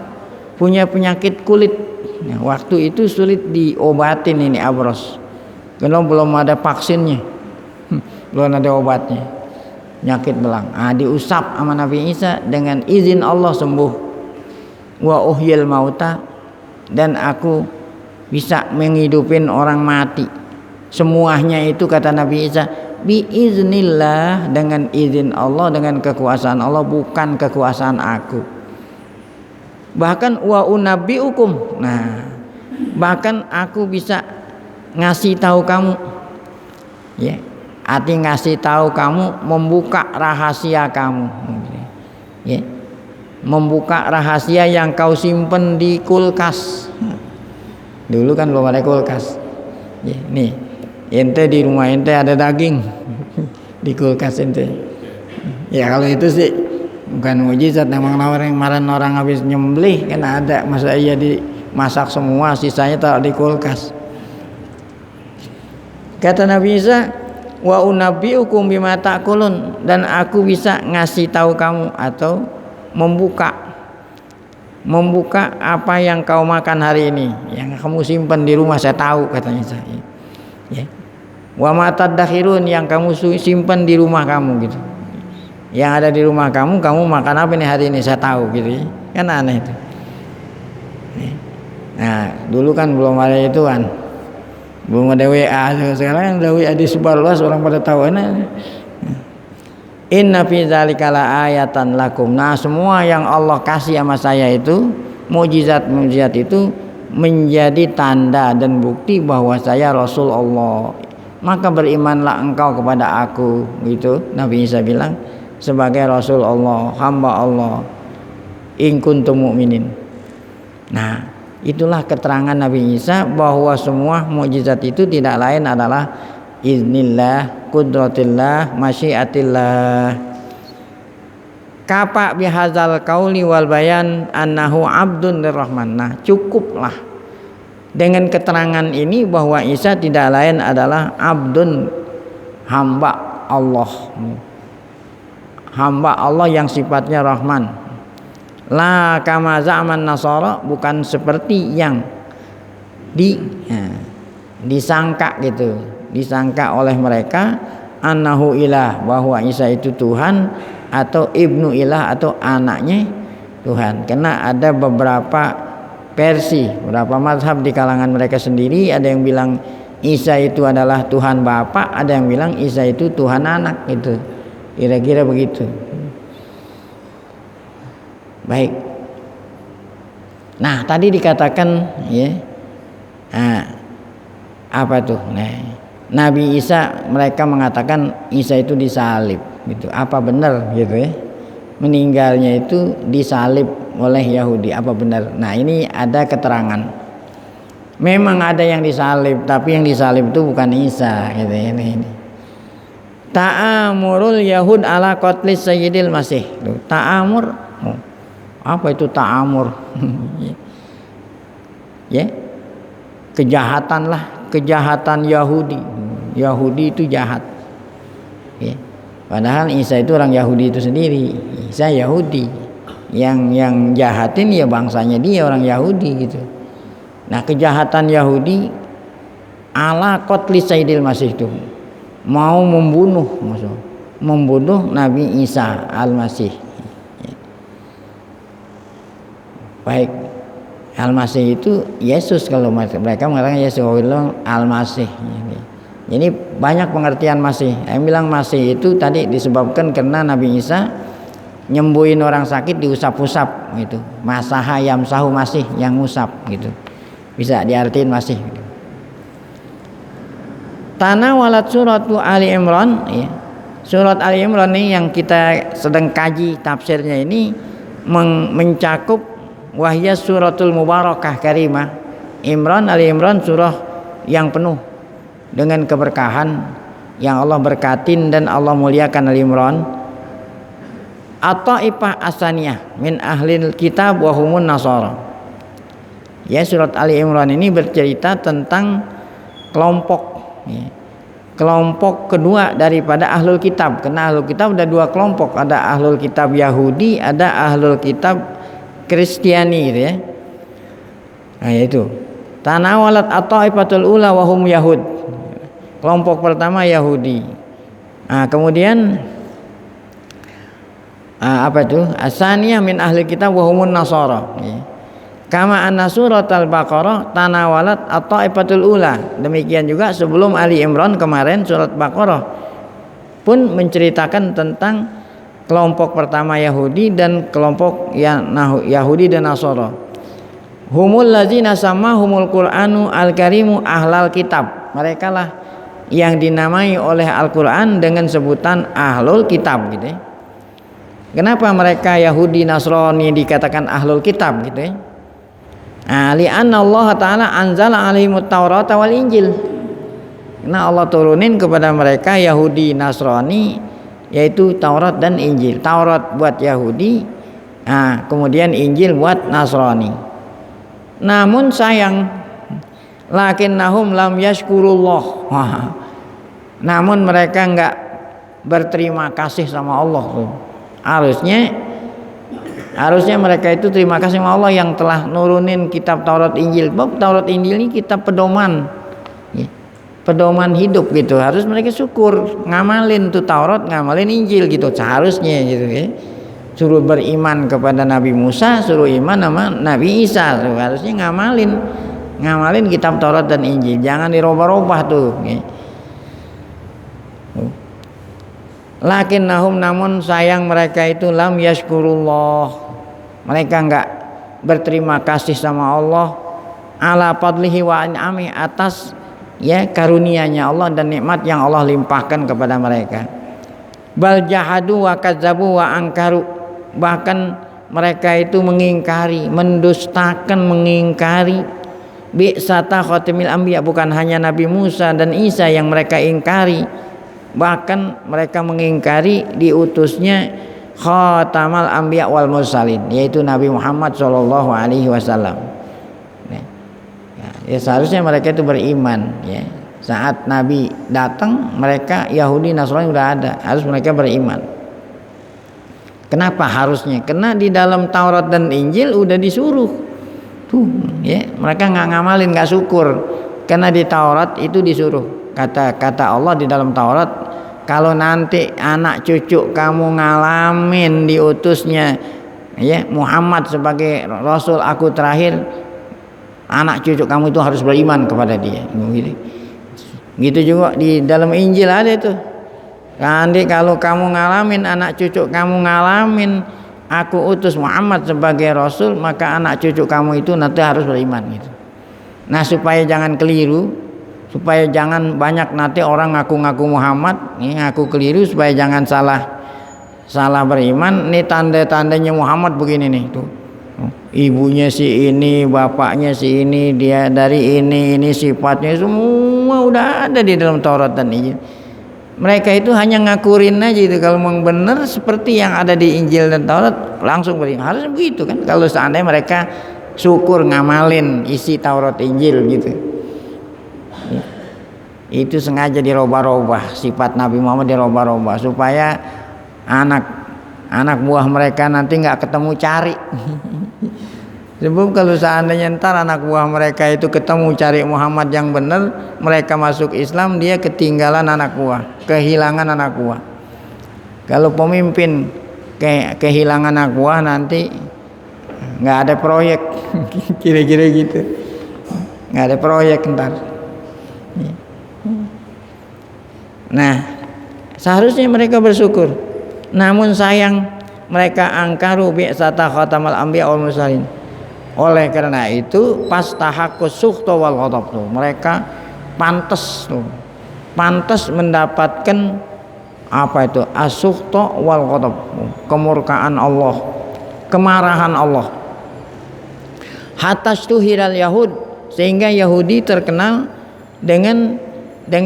punya penyakit kulit. Nah, waktu itu sulit diobatin ini abros, karena belum ada vaksinnya. Belum ada obatnya, penyakit belang. Diusap sama Nabi Isa, dengan izin Allah sembuh. Wa uhyil mauta, dan aku bisa menghidupin orang mati. Semuanya itu kata Nabi Isa biiznillah, dengan izin Allah, dengan kekuasaan Allah, bukan kekuasaan aku. Bahkan wa unabbiukum, nah bahkan aku bisa ngasih tahu kamu, ya. Arti ngasih tahu kamu, membuka rahasia kamu, ya. Membuka rahasia yang kau simpen di kulkas. Dulu kan belum ada kulkas, ya. Nih ente di rumah ente ada daging di kulkas ente, ya. Kalau itu sih bukan mujizat, memang kemarin orang habis nyembelih kan ada, masa iya dimasak semua sisanya taruh di kulkas. Kata Nabi Isa, wa unabbiukum bima ta'kulun, dan aku bisa ngasih tahu kamu atau membuka apa yang kau makan hari ini, yang kamu simpan di rumah, saya tahu, katanya saya, ya. Wa ma tadakhirun, yang kamu simpan di rumah kamu gitu. Yang ada di rumah kamu makan apa nih hari ini, saya tahu gitu ya. Kan aneh itu. Nah, dulu kan belum ada itu kan. Belum ada WA, sekarang ada WA disebar luas, orang pada tahu. Inna fi dzalika laayatan lakum. Nah, semua yang Allah kasih sama saya itu, mukjizat-mukjizat itu menjadi tanda dan bukti bahwa saya Rasul Allah. Maka berimanlah engkau kepada aku, gitu Nabi Isa bilang, sebagai Rasul Allah, hamba Allah. In kuntum mu'minin. Nah, itulah keterangan Nabi Isa bahwa semua mukjizat itu tidak lain adalah iznillah, kudratillah, masyiatillah. Kafa bihadzal qauli wal bayan annahu abdun lirrahman. Nah, cukuplah dengan keterangan ini bahwa Isa tidak lain adalah abdun, hamba Allah. Hamba Allah yang sifatnya Rahman. La kama zaman Nasara, bukan seperti yang disangka gitu, disangka oleh mereka annahu ilah, bahwa Isa itu Tuhan atau ibnu ilah atau anaknya Tuhan. Karena ada beberapa versi, beberapa mazhab di kalangan mereka sendiri, ada yang bilang Isa itu adalah Tuhan Bapa, ada yang bilang Isa itu Tuhan anak gitu. Kira-kira begitu. Baik. Nah, tadi dikatakan ya. Nah, apa tuh? Nah, Nabi Isa, mereka mengatakan Isa itu disalib gitu. Apa benar gitu ya? Meninggalnya itu disalib oleh Yahudi. Apa benar? Nah, ini ada keterangan. Memang ada yang disalib, tapi yang disalib itu bukan Isa gitu ya. Ini. Ta'amurul Yahud ala qatlis Sayyidil Masih. Ta'amur. Apa itu ta'amur? Ya, kejahatan lah, kejahatan Yahudi. Yahudi itu jahat. Ya. Padahal Isa itu orang Yahudi itu sendiri. Isa Yahudi. Yang jahatin ya bangsanya dia, orang Yahudi gitu. Nah, kejahatan Yahudi ala qatlis Sayyidil Masih itu mau membunuh Nabi Isa Al-Masih. Baik, Al-Masih itu Yesus, kalau mereka mengatakan Yesus Al-Masih. Jadi banyak pengertian Masih. Yang bilang Masih itu tadi disebabkan karena Nabi Isa nyembuhin orang sakit diusap-usap gitu. Masaha yamsahu Masih, yang ngusap gitu. Bisa diartiin Masih. Tanawalat suratu Ali Imran ya. Surat Ali Imran ini yang kita sedang kaji tafsirnya ini mencakup wahya suratul mubarakah karimah. Imran, Ali Imran surah yang penuh dengan keberkahan yang Allah berkatin dan Allah muliakan. Ali Imran at-taifah asaniyah min ahlil kitab wa humun nasara. Ya, surat Ali Imran ini bercerita tentang kelompok ya, kelompok kedua daripada ahlul kitab. Karena ahlul kitab ada dua kelompok, ada ahlul kitab Yahudi, ada ahlul kitab Kristiani gitu ya. Nah, itu tanawalat at-taifatul ula wa hum yahud. Kelompok pertama Yahudi. Nah, kemudian apa itu? Asaniyah min ahli kitab wa humun nasara. Ya. Kama anna surat al-Baqarah tanawalat at-taifatul ula. Demikian juga sebelum Ali Imran kemarin surat Baqarah pun menceritakan tentang kelompok pertama Yahudi dan kelompok Yahudi dan Nasara. Humul ladzina samahumul Qur'anu al-Karimu ahlal kitab. Mereka lah yang dinamai oleh Al-Qur'an dengan sebutan ahlul kitab gitu ya. Kenapa mereka Yahudi Nasrani dikatakan ahlul kitab gitu ya? Li'anna Allah Ta'ala anzala alaihimut Taurata wal Injil. Karena Allah turunin kepada mereka Yahudi Nasrani yaitu Taurat dan Injil. Taurat buat Yahudi, kemudian Injil buat Nasrani. Namun sayang, lakinnahum lam yashkurullah. Namun mereka enggak berterima kasih sama Allah. Harusnya mereka itu terima kasih sama Allah yang telah nurunin kitab Taurat Injil. Bab Taurat Injil ini kitab pedoman. pedoman hidup gitu. Harus mereka syukur, ngamalin tuh Taurat, ngamalin Injil gitu seharusnya gitu ya. Suruh beriman kepada Nabi Musa, suruh iman sama Nabi Isa, harusnya ngamalin kitab Taurat dan Injil, jangan dirubah-rubah tuh ya. Lakinnahum, namun sayang mereka itu lam yashkurullah, mereka enggak berterima kasih sama Allah ala fadlihi wa an'ami, atas ya karunia-Nya Allah dan nikmat yang Allah limpahkan kepada mereka. Bal jahadu wa kadzabu wa angkaru, bahkan mereka itu mengingkari, mendustakan, mengingkari bi'sata khatimil anbiya, bukan hanya Nabi Musa dan Isa yang mereka ingkari, bahkan mereka mengingkari diutusnya khatamal anbiya wal mursalin, yaitu Nabi Muhammad sallallahu alaihi wasallam. Ya, seharusnya mereka itu beriman ya. Saat Nabi datang, mereka Yahudi Nasrani udah ada, harus mereka beriman. Kenapa harusnya? Karena di dalam Taurat dan Injil udah disuruh tuh ya, mereka nggak ngamalin, nggak syukur. Karena di Taurat itu disuruh, kata Allah di dalam Taurat, kalau nanti anak cucu kamu ngalamin diutusnya ya Muhammad sebagai Rasul aku terakhir, anak cucu kamu itu harus beriman kepada dia. Gitu juga di dalam Injil ada itu. Nanti kalau kamu ngalamin, anak cucu kamu ngalamin aku utus Muhammad sebagai Rasul, maka anak cucu kamu itu nanti harus beriman gitu. Nah, supaya jangan keliru, supaya jangan banyak nanti orang ngaku-ngaku Muhammad, ngaku keliru, supaya jangan salah beriman. Nih tanda-tandanya Muhammad begini nih tuh. Ibunya si ini, bapaknya si ini, dia dari ini sifatnya semua udah ada di dalam Taurat dan Injil. Mereka itu hanya ngakurin aja itu, kalau memang benar seperti yang ada di Injil dan Taurat langsung beriman. Harus begitu kan, kalau seandainya mereka syukur ngamalin isi Taurat Injil gitu. Itu sengaja dirubah-rubah, sifat Nabi Muhammad dirubah-rubah supaya anak buah mereka nanti nggak ketemu cari. Sebab kalau seandainya ntar anak buah mereka itu ketemu cari Muhammad yang benar, mereka masuk Islam, dia ketinggalan anak buah, kehilangan anak buah. Kalau pemimpin kehilangan anak buah, nanti nggak ada proyek, kira-kira gitu, nggak ada proyek ntar. Nah, seharusnya mereka bersyukur. Namun sayang mereka angkaru bi'sata khatamal anbiya wal mursalin. Oleh karena itu pastahaqqus sukhta wal ghadab tuh. Mereka pantas mendapatkan apa itu? As-sukhta wal ghadab. Kemurkaan Allah, kemarahan Allah. Hatta stuhiral yahud, sehingga Yahudi terkenal dengan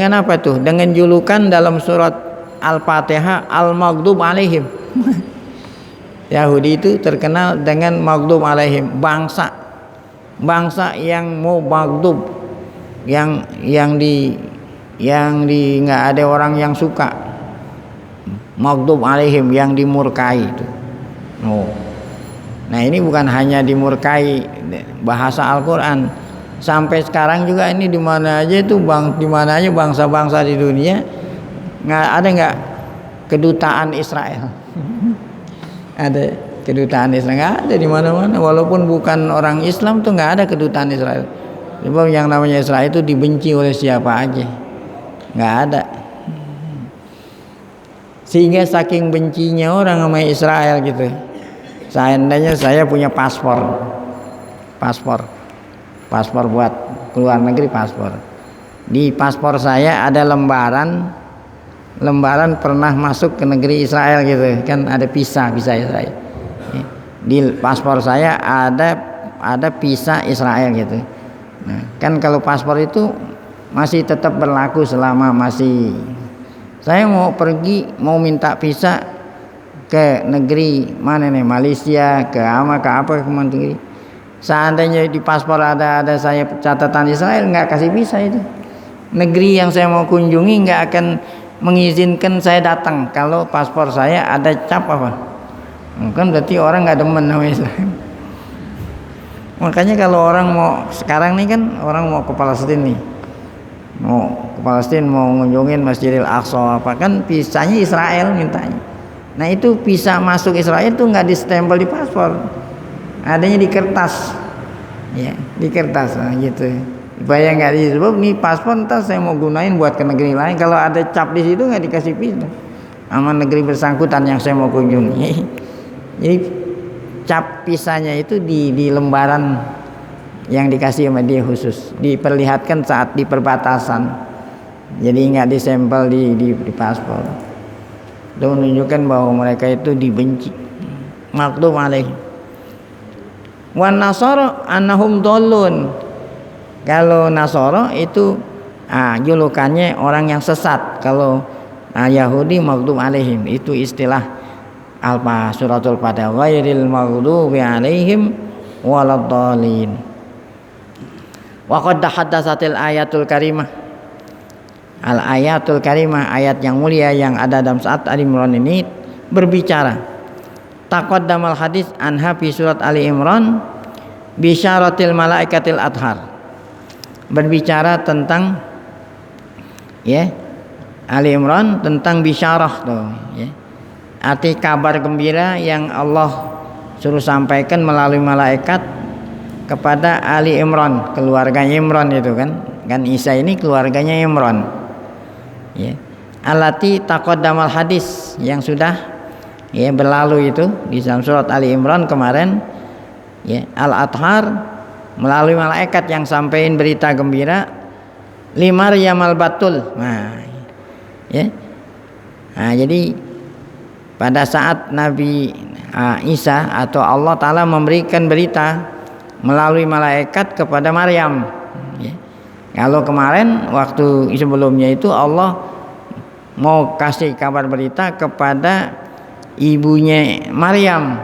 apa tuh? Dengan julukan dalam surat Al-Fatihah al-maghdub alaihim. Yahudi itu terkenal dengan maghdub alaihim, bangsa yang mau maghdub, yang di nggak ada orang yang suka. Maghdub alaihim, yang dimurkai itu. Oh. Nah, ini bukan hanya dimurkai bahasa Al-Qur'an. Sampai sekarang juga ini di mana aja itu di mana aja bangsa-bangsa di dunia nggak kedutaan Israel. Ada kedutaan Israel, nggak ada di mana-mana. Walaupun bukan orang Islam tuh nggak ada kedutaan Israel. Sebab yang namanya Israel itu dibenci oleh siapa aja, nggak ada. Sehingga saking bencinya orang sama Israel gitu. Seandainya saya punya paspor buat keluar negeri, paspor. Di paspor saya ada lembaran pernah masuk ke negeri Israel gitu kan, ada visa Israel. Di paspor saya ada visa Israel gitu. Nah, kan kalau paspor itu masih tetap berlaku selama masih saya mau minta visa ke negeri mana nih, Malaysia, ke apa negeri. Seandainya di paspor ada saya catatan Israel, nggak kasih visa itu. Negeri yang saya mau kunjungi nggak akan mengizinkan saya datang kalau paspor saya ada cap apa. Kan berarti orang nggak demen sama Israel. Makanya kalau orang mau sekarang nih kan orang mau ke Palestina nih, mau ke Palestina, mau ngunjungin Masjidil Aqsa apa, kan visanya Israel mintanya. Nah itu visa masuk Israel itu nggak distempel di paspor, adanya di kertas, ya di kertas, nah, gitu. Supaya nggak disebut nih paspor ntar saya mau gunain buat ke negeri lain, kalau ada cap di situ nggak dikasih visa sama negeri bersangkutan yang saya mau kunjungi. Jadi cap visanya itu di lembaran yang dikasih sama dia khusus, diperlihatkan saat di perbatasan, jadi nggak disempel di paspor. Itu menunjukkan bahwa mereka itu dibenci. Maktub alaih. Wan nasara annahum dallun. Kalau Nasara itu julukannya orang yang sesat. Kalau Yahudi maktub alaihim, itu istilah suratul Fatihah, ghairil maghdubi alaihim waladdallin. Wa qad haddatsatil ayatul karimah. Al ayatul karimah, ayat yang mulia yang ada dalam surat Ali Imran ini berbicara. Taqaddamal hadis anha fi surat Ali Imran bisyaratil malaikatil adhar. Berbicara tentang Ali Imran tentang bisyarah tuh, arti kabar gembira yang Allah suruh sampaikan melalui malaikat kepada Ali Imran, keluarganya Imran itu kan Isa ini keluarganya Imran, alati taqaddamal hadis yang sudah berlalu itu di dalam surat Ali Imran kemarin, al-adhar, melalui malaikat yang sampaikan berita gembira li Maryam al-Batul. Jadi pada saat Nabi Isa atau Allah Ta'ala memberikan berita melalui malaikat kepada Maryam. Kalau kemarin waktu sebelumnya itu Allah mau kasih kabar berita kepada ibunya Maryam,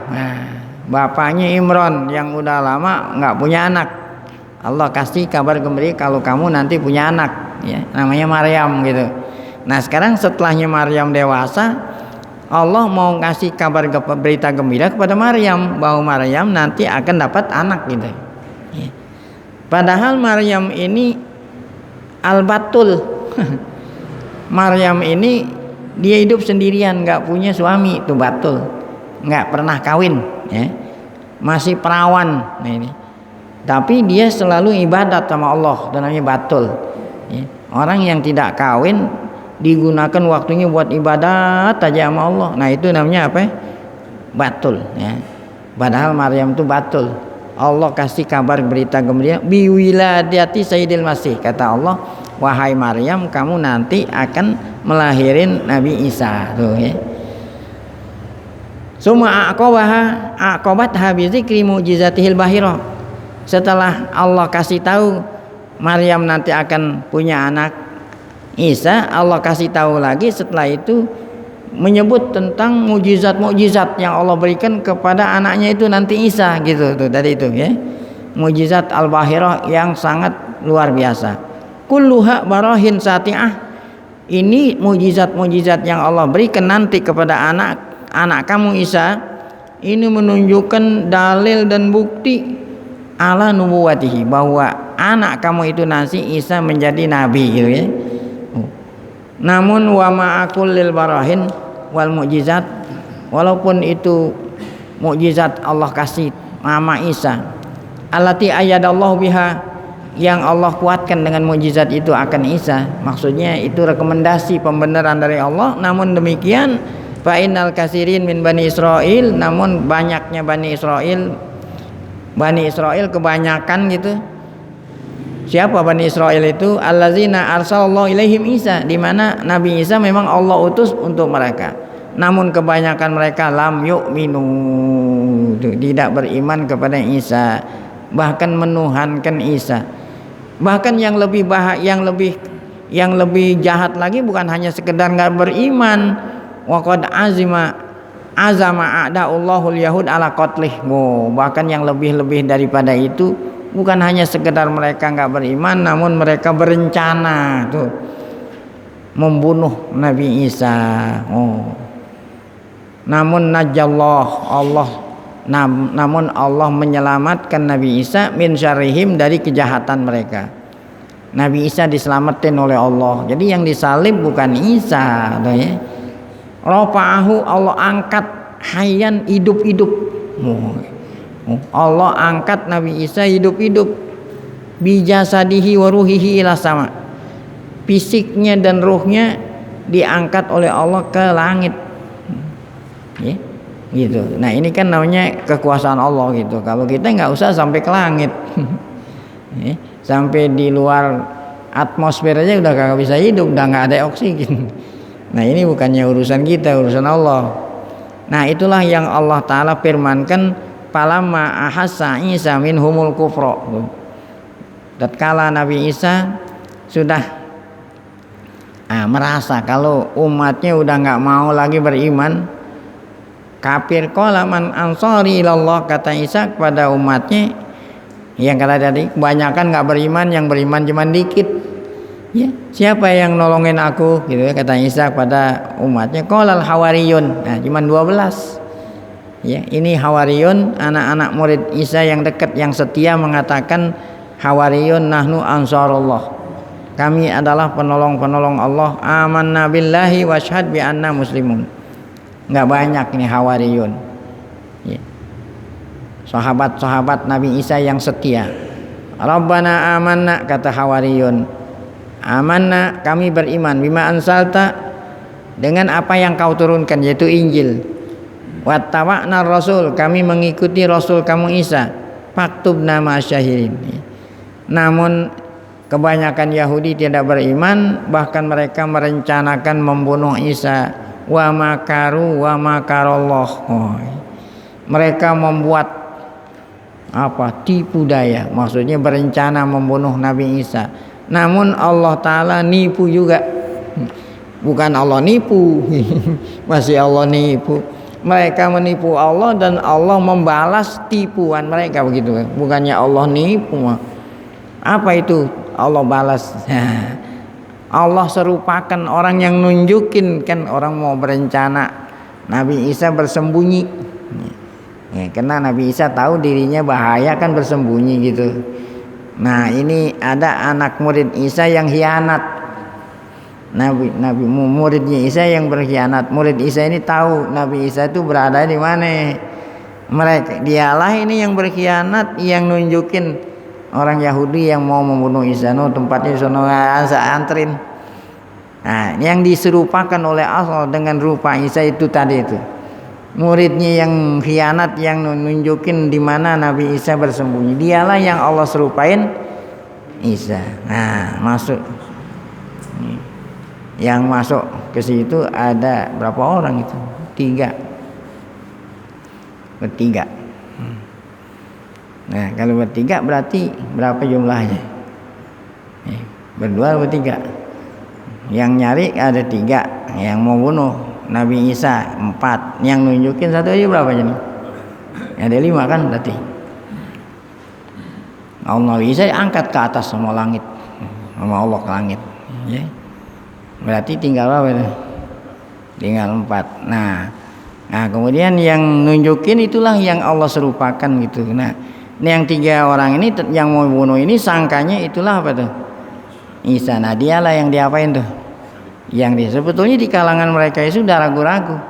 bapaknya Imran yang udah lama nggak punya anak. Allah kasih kabar gembira kalau kamu nanti punya anak, namanya Maryam gitu. Nah sekarang setelahnya Maryam dewasa, Allah mau ngasih kabar berita gembira kepada Maryam bahwa Maryam nanti akan dapat anak gitu. Padahal Maryam ini al-Batul. Maryam ini dia hidup sendirian, nggak punya suami, itu Batul, nggak pernah kawin, masih perawan. Nah ini, tapi dia selalu ibadat sama Allah, dan namanya Batul. Orang yang tidak kawin digunakan waktunya buat ibadat aja sama Allah. Nah itu namanya apa? Batul. Padahal Maryam itu Batul. Allah kasih kabar berita gembira biwiladati Sayyidil Masih. Kata Allah, wahai Maryam, kamu nanti akan melahirin Nabi Isa. Tuh Summa aqabatha bi dzikri mu'jizatihil bahirah. Setelah Allah kasih tahu Maryam nanti akan punya anak Isa, Allah kasih tahu lagi setelah itu menyebut tentang mukjizat-mukjizat yang Allah berikan kepada anaknya itu nanti Isa gitu tuh tadi itu mukjizat al-bahirah yang sangat luar biasa. Kulluha barahin sati'ah. Ini mukjizat-mukjizat yang Allah berikan nanti kepada anak kamu Isa, ini menunjukkan dalil dan bukti ala nubuwatihi, bahwa anak kamu itu nanti Isa menjadi nabi gitu Namun wa ma'akul lil barahin wal mukjizat, walaupun itu mukjizat Allah kasih mama Isa, allati ayyadallahu biha, yang Allah kuatkan dengan mukjizat itu akan Isa, maksudnya itu rekomendasi pembenaran dari Allah. Namun demikian fa innal katsirin min bani Israil, namun banyaknya Bani Israil kebanyakan gitu. Siapa Bani Israil itu? Allazina arsalallahu ilaihim Isa, di mana Nabi Isa memang Allah utus untuk mereka. Namun kebanyakan mereka lam yu'minu, tidak beriman kepada Isa, bahkan menuhankan Isa. Bahkan yang lebih jahat lagi bukan hanya sekedar enggak beriman, wa qad azama a'da'ullahul yahud ala qatlih. Bahkan yang lebih daripada itu, bukan hanya sekedar mereka enggak beriman, namun mereka berencana tuh membunuh Nabi Isa. Namun namun Allah menyelamatkan Nabi Isa min syarrihim, dari kejahatan mereka. Nabi Isa diselamatin oleh Allah. Jadi yang disalib bukan Isa, ya. Rafa'ahu, Allah angkat hayyan, hidup-hidup. Allah angkat Nabi Isa hidup-hidup. Bijasadihi wa ruhihi ila sama. Fisiknya dan ruhnya diangkat oleh Allah ke langit. Ya, gitu. Nah, ini kan namanya kekuasaan Allah gitu. Kalau kita nggak usah sampai ke langit. Ya, sampai di luar atmosfer aja udah kagak bisa hidup, udah nggak ada oksigen. Nah, ini bukannya urusan kita, urusan Allah. Nah, itulah yang Allah Ta'ala firmankan, falamma ahassa Isa minhumul kufra. Tatkala Nabi Isa sudah merasa kalau umatnya udah nggak mau lagi beriman, kafir, qala man ansari ilallah, kata Isa kepada umatnya yang kata tadi kebanyakan nggak beriman, yang beriman cuma dikit. Ya, siapa yang nolongin aku gitu ya, kata Isa kepada umatnya. Qalal hawariyun, nah cuma 12. Ya, ini hawariyun, anak-anak murid Isa yang dekat, yang setia, mengatakan hawariyun nahnu ansarullah, kami adalah penolong-penolong Allah. Amanna billahi wa syahad bi anna muslimun. Enggak banyak ini hawariyun. Ya. Sahabat-sahabat Nabi Isa yang setia. Rabbana amanna, kata hawariyun. Amanna, kami beriman, bima ansalta, dengan apa yang kau turunkan, yaitu Injil. Wattaba'na rasul, kami mengikuti Rasul kamu Isa. Faktubna ma'asyahirin. Namun kebanyakan Yahudi tidak beriman, bahkan mereka merencanakan membunuh Isa. Wa makaru wa makarallah. Mereka membuat tipu daya, maksudnya berencana membunuh Nabi Isa. Namun Allah Ta'ala nipu juga. Bukan Allah nipu, masih Allah nipu. Mereka menipu Allah dan Allah membalas tipuan mereka, begitu. Bukannya Allah nipu. Apa itu Allah balas? Allah serupakan orang yang nunjukin, kan orang mau berencana Nabi Isa bersembunyi. Ya, karena Nabi Isa tahu dirinya bahaya, kan bersembunyi gitu. Nah, ini ada anak murid Isa yang hianat. Nabi muridnya Isa yang berkhianat. Murid Isa ini tahu Nabi Isa itu berada di mana. Dialah ini yang berkhianat, yang nunjukin orang Yahudi yang mau membunuh Isa, tempatnya di sana, antrin. Nah, yang diserupakan oleh Allah dengan rupa Isa itu tadi itu. Muridnya yang khianat, yang nunjukin di mana Nabi Isa bersembunyi. Dialah yang Allah serupain Isa. Nah, masuk. Yang masuk ke situ ada berapa orang itu? 3. Bertiga. Nah, kalau bertiga berarti berapa jumlahnya? Berdua, bertiga. Yang nyari ada 3, yang mau bunuh Nabi Isa 4, yang nunjukin 1 aja berapa jadi? Ada 5 kan berarti. Allah Isa angkat ke atas sama langit, sama Allah ke langit. Ya. Berarti tinggal berapa itu? Tinggal 4. Nah, kemudian yang nunjukin itulah yang Allah serupakan gitu. Nah, ini yang 3 orang ini yang mau bunuh ini sangkanya itulah apa tuh? Isa. Nah, dialah yang diapain tuh? Yang sebetulnya di kalangan mereka itu sudah ragu-ragu.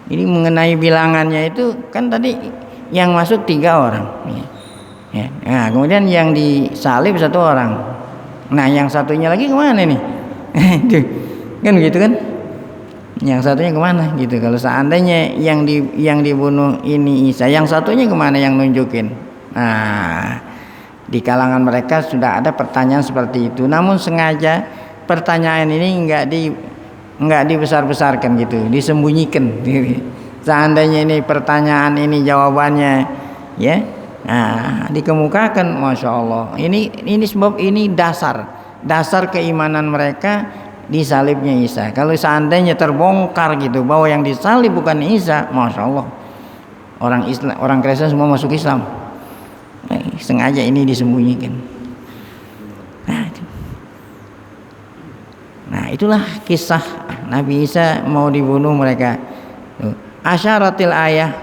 Ini mengenai bilangannya itu kan tadi yang masuk 3 orang. Ya. Nah, kemudian yang disalib 1 orang. Nah, yang satunya lagi kemana nih? Kan gitu kan? Yang satunya kemana gitu? Kalau seandainya yang dibunuh ini Isa, yang satunya kemana yang nunjukin? Nah, di kalangan mereka sudah ada pertanyaan seperti itu. Namun sengaja pertanyaan ini enggak dibesar-besarkan gitu, disembunyikan. Seandainya ini pertanyaan ini jawabannya, ya, dikemukakan, masya Allah. Ini sebab ini dasar keimanan mereka disalibnya Isa. Kalau seandainya terbongkar gitu bahwa yang disalib bukan Isa, masya Allah, orang Kristen semua masuk Islam. Sengaja ini disembunyikan. Nah, itulah kisah Nabi Isa mau dibunuh mereka. Asyaratil ayah.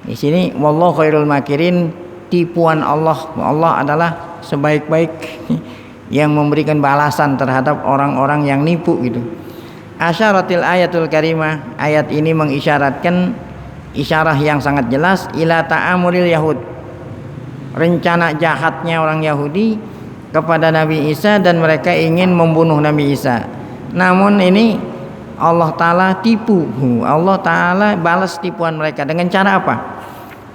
Di sini wallahu khairul makirin, tipuan Allah. Allah adalah sebaik-baik yang memberikan balasan terhadap orang-orang yang nipu gitu. Asyaratil ayatul karimah, ayat ini mengisyaratkan isyarah yang sangat jelas ila ta'amuril yahud, rencana jahatnya orang Yahudi kepada Nabi Isa dan mereka ingin membunuh Nabi Isa. Namun ini Allah Ta'ala tipu, Allah Ta'ala balas tipuan mereka dengan cara apa?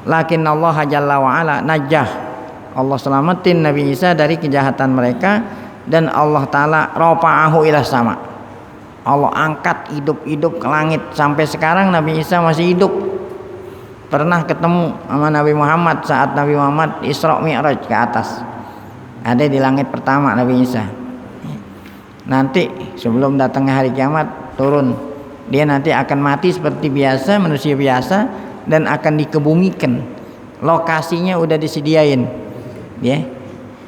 Lakin Allah Jalla wa'ala najah, Allah selamatin Nabi Isa dari kejahatan mereka, dan Allah Ta'ala rafa'ahu ila sama, Allah angkat hidup-hidup ke langit. Sampai sekarang Nabi Isa masih hidup. Pernah ketemu sama Nabi Muhammad saat Nabi Muhammad Isra Mi'raj ke atas, ada di langit pertama Nabi Isa. Nanti sebelum datangnya hari kiamat turun, dia nanti akan mati seperti biasa, manusia biasa, dan akan dikebumikan. Lokasinya udah disediain ya,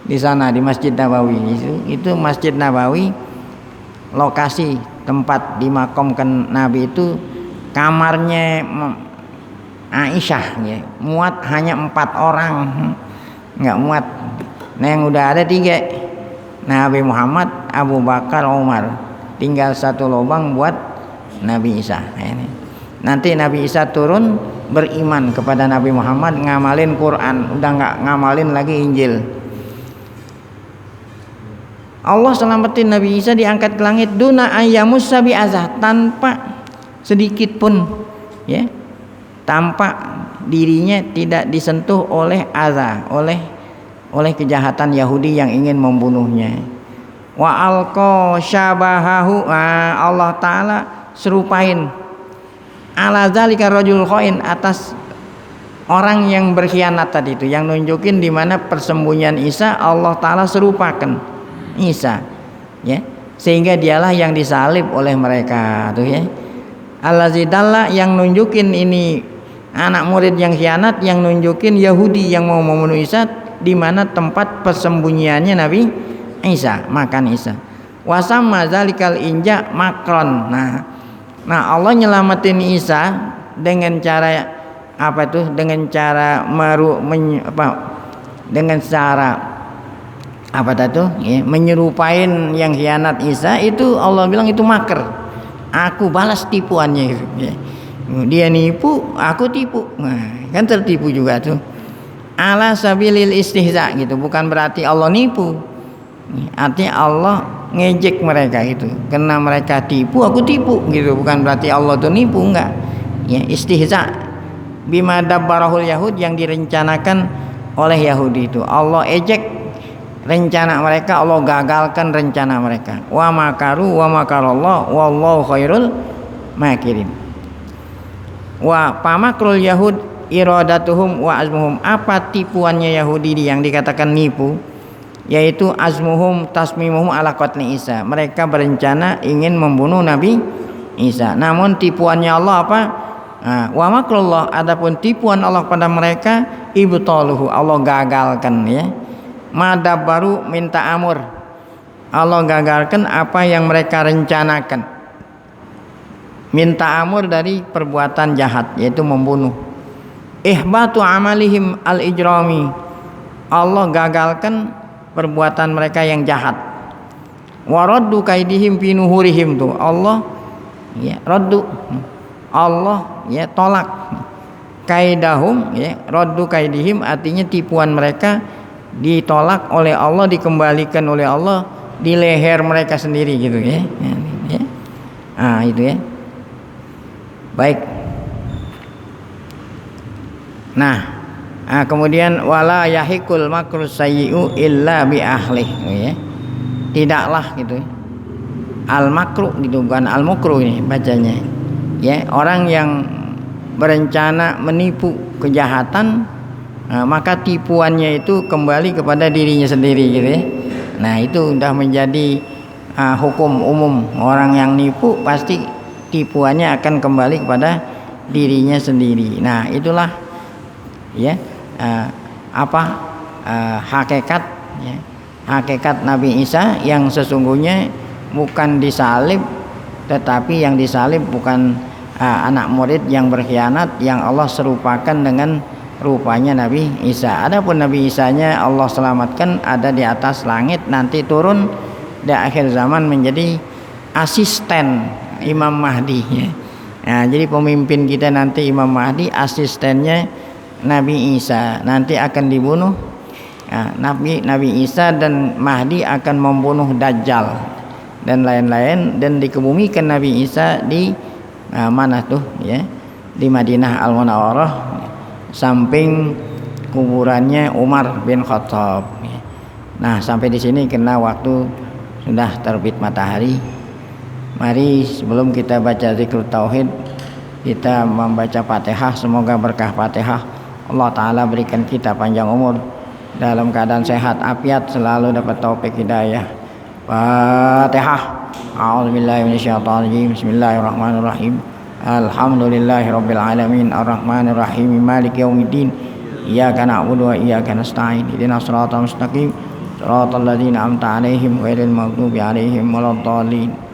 di sana di Masjid Nabawi. Itu Masjid Nabawi, lokasi tempat dimakamkan Nabi itu kamarnya Aisyah ya, muat hanya 4 orang, nggak muat. Nah yang udah ada 3, Nabi Muhammad, Abu Bakar, Umar, tinggal 1 lubang buat Nabi Isa. Ini nanti Nabi Isa turun beriman kepada Nabi Muhammad, ngamalin Quran, udah nggak ngamalin lagi Injil. Allah selamatin Nabi Isa, diangkat ke langit duna ayyamus sabi azah, tanpa sedikit pun ya, tanpa dirinya tidak disentuh oleh azah, oleh kejahatan Yahudi yang ingin membunuhnya. Wa alqa syabahahu, Allah Ta'ala serupain ala zalika rajul khain, atas orang yang berkhianat tadi itu, yang nunjukin di mana persembunyian Isa, Allah Ta'ala serupakan Isa ya, sehingga dialah yang disalib oleh mereka tuh ya. Allazi dalla, yang nunjukin ini anak murid yang khianat, yang nunjukin Yahudi yang mau membunuh Isa di mana tempat persembunyiannya Nabi Isa, makan Isa. Wasamma zalikal inja makron. Nah Allah nyelamatin Isa dengan cara apa tuh? Dengan cara dengan cara apa tadi ya, menyerupain yang khianat Isa itu. Allah bilang itu makar, aku balas tipuannya gitu, ya. Dia nipu, aku tipu, nah, kan tertipu juga tuh. Ala sabilil istihza gitu, bukan berarti Allah nipu, artinya Allah ngejek mereka itu, karena mereka tipu aku tipu gitu, bukan berarti Allah tuh nipu, enggak ya. Istihza bima dabbarahul yahud, yang direncanakan oleh Yahudi itu Allah ejek rencana mereka, Allah gagalkan rencana mereka. Wa makaru wa makarallah wallahu khairul makirin. Wa pamakrul yahud iradatuhum wa azmuhum, apa tipuannya Yahudi yang dikatakan nipu, yaitu azmuhum tasmimuhum ala qatli Isa, mereka berencana ingin membunuh Nabi Isa. Namun tipuannya Allah apa? Wa makrullah, adapun tipuan Allah pada mereka ibtaluhu, Allah gagalkan ya. Madab baru minta amur, Allah gagalkan apa yang mereka rencanakan. Minta amur dari perbuatan jahat, yaitu membunuh. Ihbatu amalihim al-ijrami, Allah gagalkan perbuatan mereka yang jahat. Waraddu kaidihim fi nuhurihim, tuh Allah ya, raddu, Allah ya tolak kaidahum ya, raddu kaidihim artinya tipuan mereka ditolak oleh Allah, dikembalikan oleh Allah di leher mereka sendiri gitu ya. Itu ya. Baik. Kemudian wala yahikul makrus sayyi'u illa bi ahlih ya. Tidaklah gitu. Al makruh gitu, bukan al mukruh ini bacanya. Ya, orang yang berencana menipu kejahatan, maka tipuannya itu kembali kepada dirinya sendiri gitu ya. Nah itu sudah menjadi hukum umum, orang yang nipu pasti tipuannya akan kembali kepada dirinya sendiri. Nah itulah ya hakikat ya, hakikat Nabi Isa yang sesungguhnya bukan disalib, tetapi yang disalib bukan anak murid yang berkhianat, yang Allah serupakan dengan rupanya Nabi Isa. Adapun Nabi Isanya Allah selamatkan ada di atas langit, nanti turun di akhir zaman menjadi asisten Imam Mahdi ya. Nah, jadi pemimpin kita nanti Imam Mahdi, asistennya Nabi Isa. Nanti akan dibunuh. Nah, Nabi Isa dan Mahdi akan membunuh Dajjal dan lain-lain, dan dikebumikan Nabi Isa di mana tuh ya, di Madinah Al-Munawwarah, samping kuburannya Umar bin Khattab. Nah, sampai di sini karena waktu sudah terbit matahari. Mari sebelum kita baca zikr tauhid, kita membaca Fatihah. Semoga berkah Fatihah Allah Ta'ala berikan kita panjang umur, dalam keadaan sehat afiat, selalu dapat taufik hidayah. Fatihah. A'udzubillahi minasyaitonirrajim. Bismillahirrahmanirrahim. Alhamdulillahirabbil alamin arrahmanir rahim maliki yaumiddin. Iyyaka na'budu wa iyyaka nasta'in. Ihdinas siratal mustaqim. Shiratal ladzina an'amta 'alaihim ghairil maghdubi 'alaihim waladdallin.